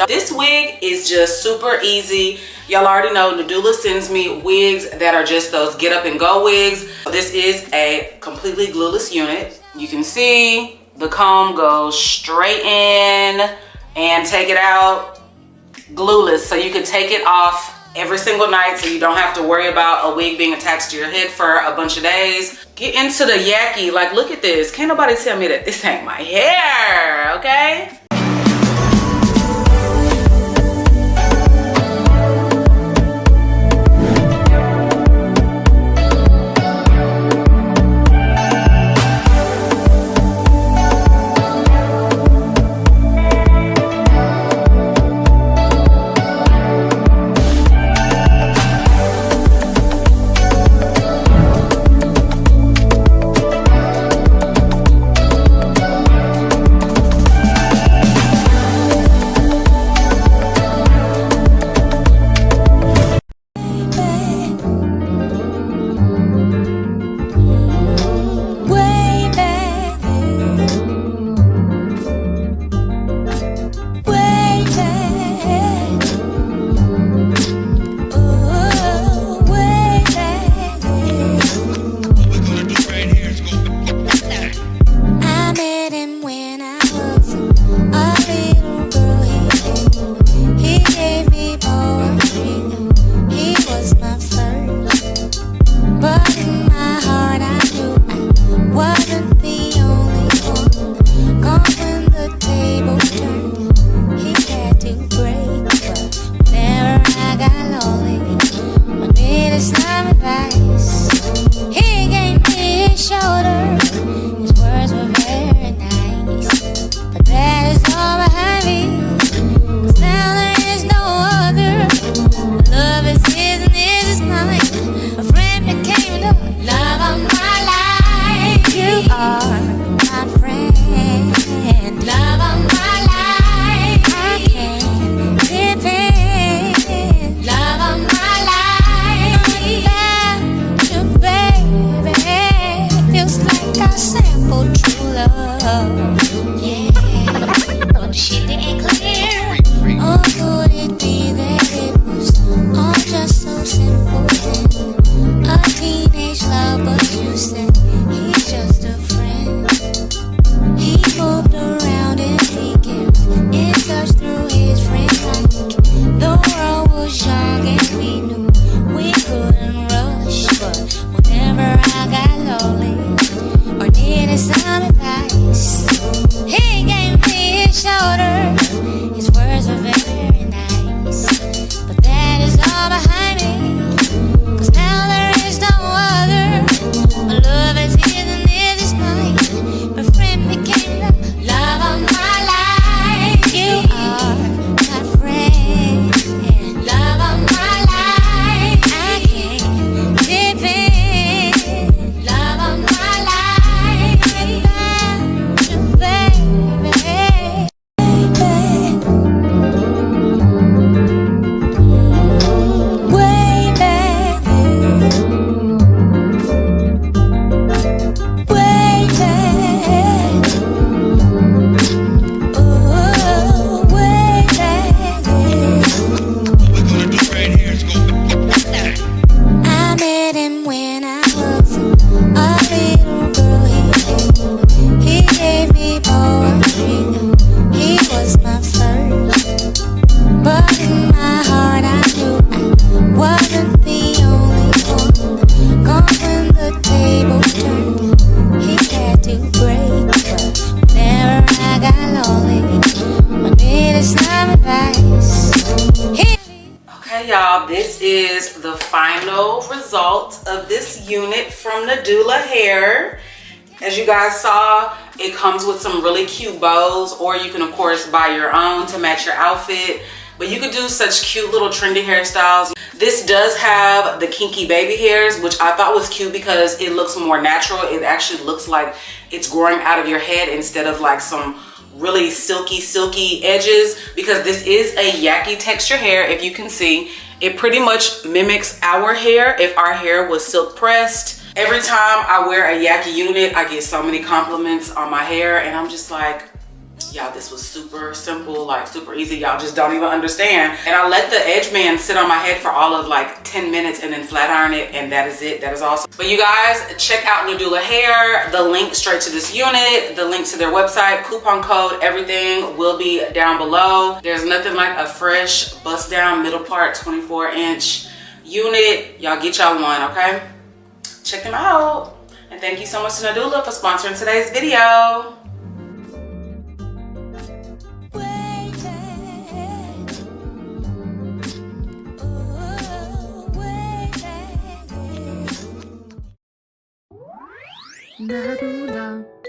This wig is just super easy. Y'all already know Nadula sends me wigs that are just those get up and go wigs. This is a completely glueless unit. You can see the comb goes straight in and take it out glueless. So you can take it off every single night so you don't have to worry about a wig being attached to your head for a bunch of days. Get into the YAKI. Like, look at this. Can't nobody tell me that this ain't my hair, okay? Y'all, this is the final result of this unit from Nadula Hair. As you guys saw, it comes with some really cute bows, or you can of course buy your own to match your outfit, but you could do such cute little trendy hairstyles. This does have the kinky baby hairs, which I thought was cute because it looks more natural. It actually looks like it's growing out of your head instead of like some really silky edges, because this is a YAKI texture hair. If you can see, it pretty much mimics our hair if our hair was silk pressed. Every time I wear a YAKI unit, I get so many compliments on my hair, and I'm just like, y'all, this was super simple, like super easy. Y'all just don't even understand. And I let the edge band sit on my head for all of like 10 minutes and then flat iron it, and that is it. That is awesome. But you guys, check out Nadula Hair. The link straight to this unit, the link to their website, coupon code, everything will be down below. There's nothing like a fresh bust down middle part 24-inch unit. Y'all get y'all one, okay? Check them out. And thank you so much to Nadula for sponsoring today's video. Nadula.